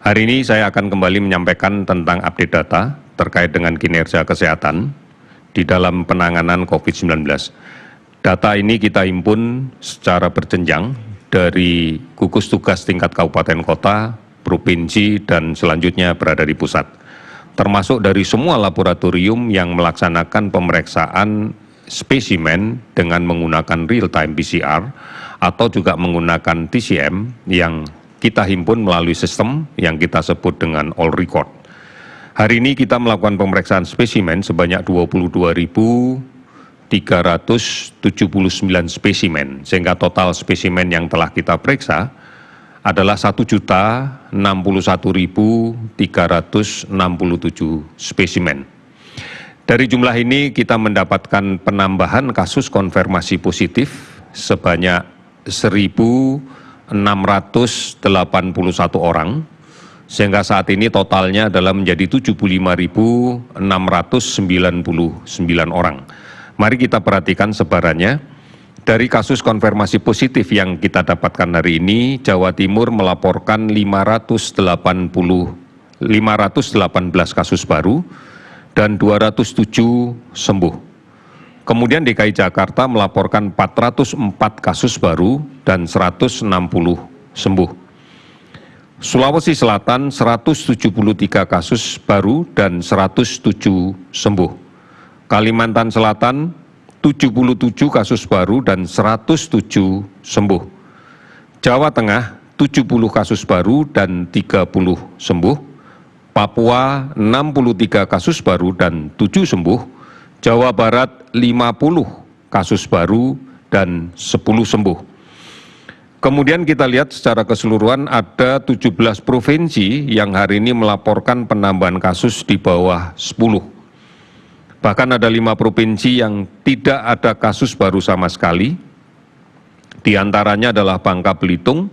Hari ini saya akan kembali menyampaikan tentang update data terkait dengan kinerja kesehatan di dalam penanganan COVID-19. Data ini kita himpun secara berjenjang dari gugus tugas tingkat kabupaten kota, provinsi, dan selanjutnya berada di pusat. Termasuk dari semua laboratorium yang melaksanakan pemeriksaan spesimen dengan menggunakan real-time PCR atau juga menggunakan TCM yang kita himpun melalui sistem yang kita sebut dengan all record. Hari ini kita melakukan pemeriksaan spesimen sebanyak 22.379 spesimen, sehingga total spesimen yang telah kita periksa adalah 1.061.367 spesimen. Dari jumlah ini kita mendapatkan penambahan kasus konfirmasi positif sebanyak 1.681 orang, sehingga saat ini totalnya adalah menjadi 75.699 orang. Mari kita perhatikan sebarannya. Dari kasus konfirmasi positif yang kita dapatkan hari ini, Jawa Timur melaporkan 518 kasus baru dan 207 sembuh. Kemudian DKI Jakarta melaporkan 404 kasus baru dan 160 sembuh. Sulawesi Selatan 173 kasus baru dan 107 sembuh. Kalimantan Selatan 77 kasus baru dan 107 sembuh. Jawa Tengah 70 kasus baru dan 30 sembuh. Papua 63 kasus baru dan 7 sembuh. Jawa Barat 50 kasus baru dan 10 sembuh. Kemudian kita lihat secara keseluruhan ada 17 provinsi yang hari ini melaporkan penambahan kasus di bawah 10. Bahkan ada 5 provinsi yang tidak ada kasus baru sama sekali. Di antaranya adalah Bangka Belitung,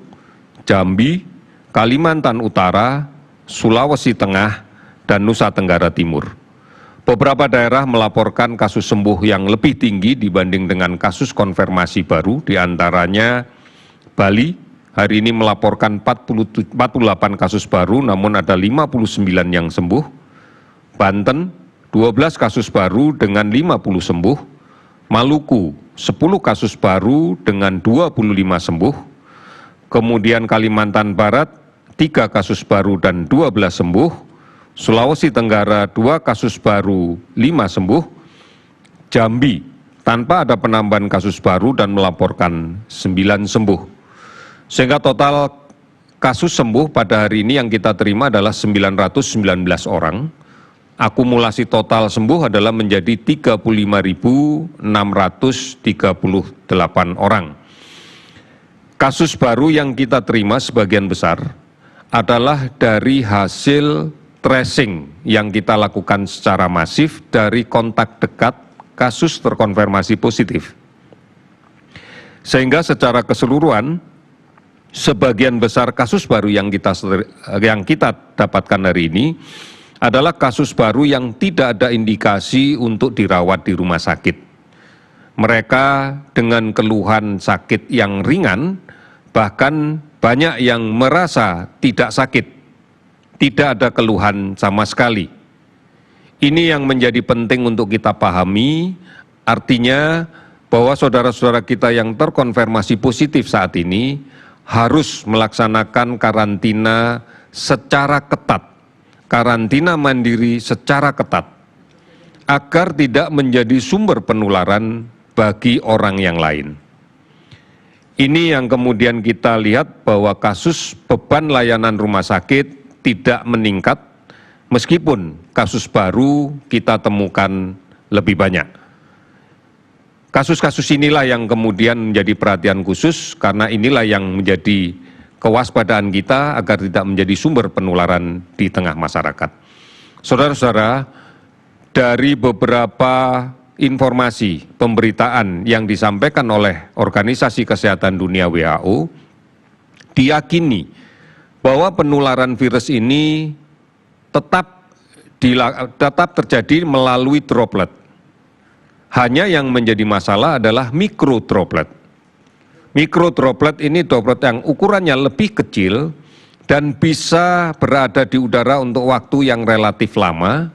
Jambi, Kalimantan Utara, Sulawesi Tengah, dan Nusa Tenggara Timur. Beberapa daerah melaporkan kasus sembuh yang lebih tinggi dibanding dengan kasus konfirmasi baru, di antaranya Bali, hari ini melaporkan 48 kasus baru, namun ada 59 yang sembuh. Banten, 12 kasus baru dengan 50 sembuh. Maluku, 10 kasus baru dengan 25 sembuh. Kemudian Kalimantan Barat, 3 kasus baru dan 12 sembuh. Sulawesi Tenggara 2 kasus baru, 5 sembuh. Jambi tanpa ada penambahan kasus baru dan melaporkan 9 sembuh. Sehingga total kasus sembuh pada hari ini yang kita terima adalah 919 orang. Akumulasi total sembuh adalah menjadi 35.638 orang. Kasus baru yang kita terima sebagian besar adalah dari hasil tracing yang kita lakukan secara masif dari kontak dekat kasus terkonfirmasi positif. Sehingga secara keseluruhan, sebagian besar kasus baru yang kita dapatkan hari ini adalah kasus baru yang tidak ada indikasi untuk dirawat di rumah sakit. Mereka dengan keluhan sakit yang ringan, bahkan banyak yang merasa tidak sakit, tidak ada keluhan sama sekali. Ini yang menjadi penting untuk kita pahami, artinya bahwa saudara-saudara kita yang terkonfirmasi positif saat ini harus melaksanakan karantina secara ketat, karantina mandiri secara ketat, agar tidak menjadi sumber penularan bagi orang yang lain. Ini yang kemudian kita lihat bahwa kasus beban layanan rumah sakit tidak meningkat, meskipun kasus baru kita temukan lebih banyak. Kasus-kasus inilah yang kemudian menjadi perhatian khusus, karena inilah yang menjadi kewaspadaan kita agar tidak menjadi sumber penularan di tengah masyarakat. Saudara-saudara, dari beberapa informasi pemberitaan yang disampaikan oleh Organisasi Kesehatan Dunia WHO, diyakini bahwa penularan virus ini tetap terjadi melalui droplet. Hanya yang menjadi masalah adalah mikrodroplet. Mikrodroplet ini droplet yang ukurannya lebih kecil dan bisa berada di udara untuk waktu yang relatif lama,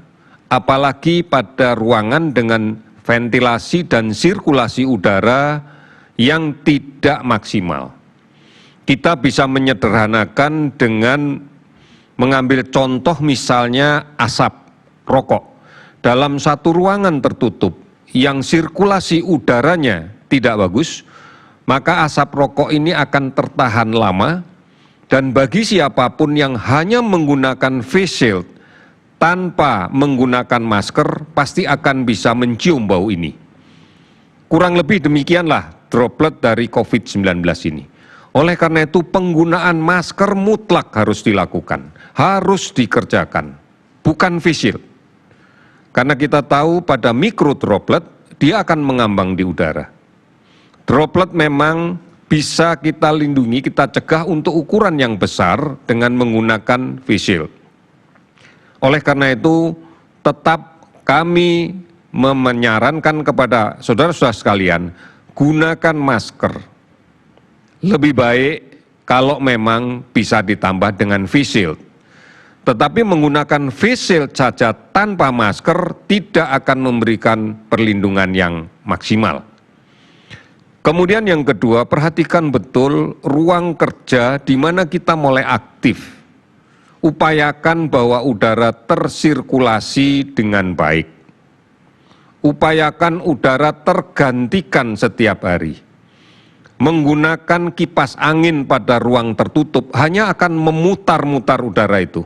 apalagi pada ruangan dengan ventilasi dan sirkulasi udara yang tidak maksimal. Kita bisa menyederhanakan dengan mengambil contoh misalnya asap rokok. Dalam satu ruangan tertutup yang sirkulasi udaranya tidak bagus, maka asap rokok ini akan tertahan lama. Dan bagi siapapun yang hanya menggunakan face shield tanpa menggunakan masker, pasti akan bisa mencium bau ini. Kurang lebih demikianlah droplet dari COVID-19 ini. Oleh karena itu penggunaan masker mutlak harus dilakukan, harus dikerjakan, bukan face shield. Karena kita tahu pada mikro droplet, dia akan mengambang di udara. Droplet memang bisa kita lindungi, kita cegah untuk ukuran yang besar dengan menggunakan face shield. Oleh karena itu, tetap kami menyarankan kepada saudara-saudara sekalian, gunakan masker. Lebih baik kalau memang bisa ditambah dengan face shield. Tetapi menggunakan face shield saja tanpa masker tidak akan memberikan perlindungan yang maksimal. Kemudian yang kedua, perhatikan betul ruang kerja di mana kita mulai aktif. Upayakan bahwa udara tersirkulasi dengan baik. Upayakan udara tergantikan setiap hari. Menggunakan kipas angin pada ruang tertutup hanya akan memutar-mutar udara itu.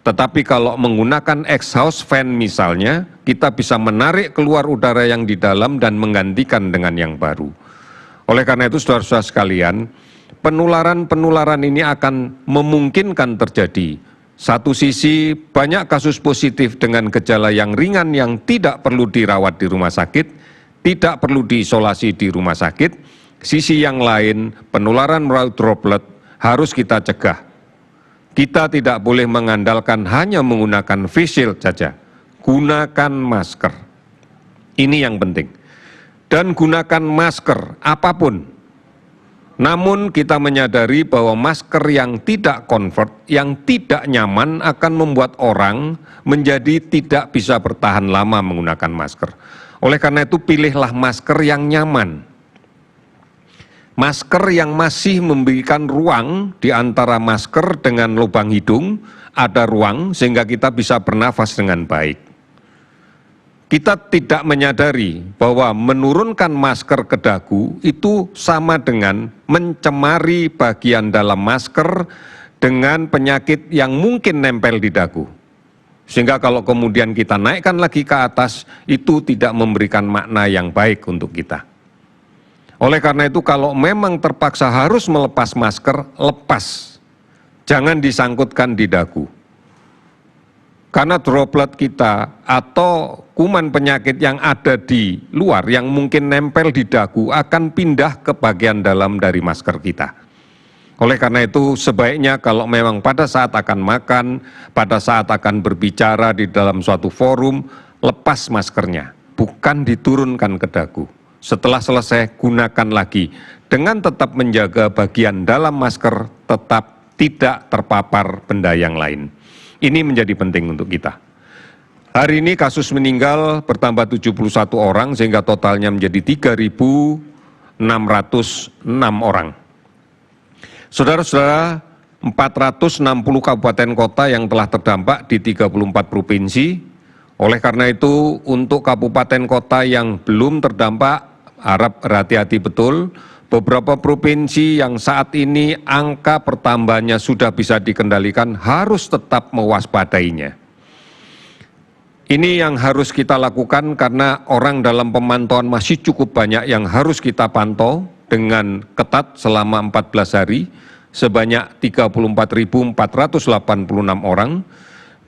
Tetapi kalau menggunakan exhaust fan misalnya, kita bisa menarik keluar udara yang di dalam dan menggantikan dengan yang baru. Oleh karena itu, saudara-saudara sekalian, penularan ini akan memungkinkan terjadi. Satu sisi, banyak kasus positif dengan gejala yang ringan yang tidak perlu dirawat di rumah sakit, tidak perlu diisolasi di rumah sakit. Sisi yang lain, penularan melalui droplet harus kita cegah. Kita tidak boleh mengandalkan hanya menggunakan face shield saja. Gunakan masker. Ini yang penting. Dan gunakan masker apapun. Namun kita menyadari bahwa masker yang tidak comfort, yang tidak nyaman akan membuat orang menjadi tidak bisa bertahan lama menggunakan masker. Oleh karena itu pilihlah masker yang nyaman. Masker yang masih memberikan ruang di antara masker dengan lubang hidung, ada ruang sehingga kita bisa bernafas dengan baik. Kita tidak menyadari bahwa menurunkan masker ke dagu itu sama dengan mencemari bagian dalam masker dengan penyakit yang mungkin nempel di dagu. Sehingga kalau kemudian kita naikkan lagi ke atas, itu tidak memberikan makna yang baik untuk kita. Oleh karena itu kalau memang terpaksa harus melepas masker, lepas. Jangan disangkutkan di dagu. Karena droplet kita atau kuman penyakit yang ada di luar yang mungkin nempel di dagu akan pindah ke bagian dalam dari masker kita. Oleh karena itu sebaiknya kalau memang pada saat akan makan, pada saat akan berbicara di dalam suatu forum, lepas maskernya, bukan diturunkan ke dagu. Setelah selesai, gunakan lagi dengan tetap menjaga bagian dalam masker tetap tidak terpapar benda yang lain. Ini menjadi penting untuk kita. Hari ini kasus meninggal bertambah 71 orang sehingga totalnya menjadi 3.606 orang. Saudara-saudara, 460 kabupaten kota yang telah terdampak di 34 provinsi. Oleh karena itu, untuk kabupaten kota yang belum terdampak, harap berhati-hati betul. Beberapa provinsi yang saat ini angka pertambahannya sudah bisa dikendalikan harus tetap mewaspadainya. Ini yang harus kita lakukan karena orang dalam pemantauan masih cukup banyak yang harus kita pantau dengan ketat selama 14 hari, sebanyak 34.486 orang,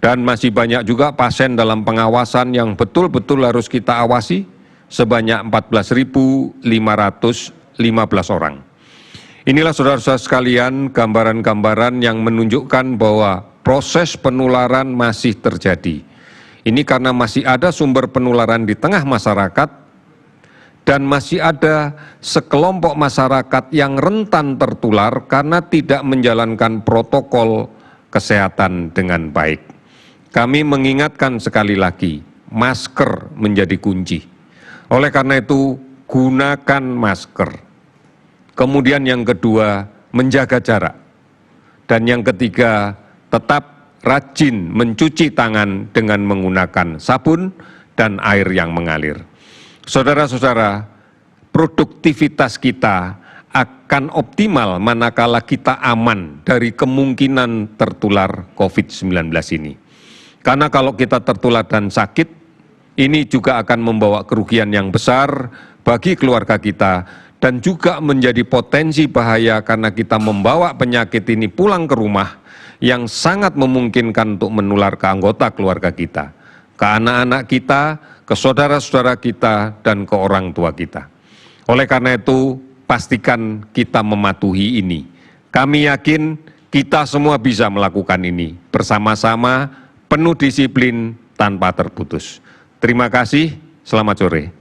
dan masih banyak juga pasien dalam pengawasan yang betul-betul harus kita awasi, sebanyak 14.515 orang. Inilah saudara-saudara sekalian gambaran-gambaran yang menunjukkan bahwa proses penularan masih terjadi. Ini karena masih ada sumber penularan di tengah masyarakat dan masih ada sekelompok masyarakat yang rentan tertular karena tidak menjalankan protokol kesehatan dengan baik. Kami mengingatkan sekali lagi, masker menjadi kunci. Oleh karena itu, gunakan masker. Kemudian yang kedua, menjaga jarak. Dan yang ketiga, tetap rajin mencuci tangan dengan menggunakan sabun dan air yang mengalir. Saudara-saudara, produktivitas kita akan optimal manakala kita aman dari kemungkinan tertular COVID-19 ini. Karena kalau kita tertular dan sakit, ini juga akan membawa kerugian yang besar bagi keluarga kita dan juga menjadi potensi bahaya karena kita membawa penyakit ini pulang ke rumah yang sangat memungkinkan untuk menular ke anggota keluarga kita, ke anak-anak kita, ke saudara-saudara kita, dan ke orang tua kita. Oleh karena itu, pastikan kita mematuhi ini. Kami yakin kita semua bisa melakukan ini bersama-sama, penuh disiplin, tanpa terputus. Terima kasih, selamat sore.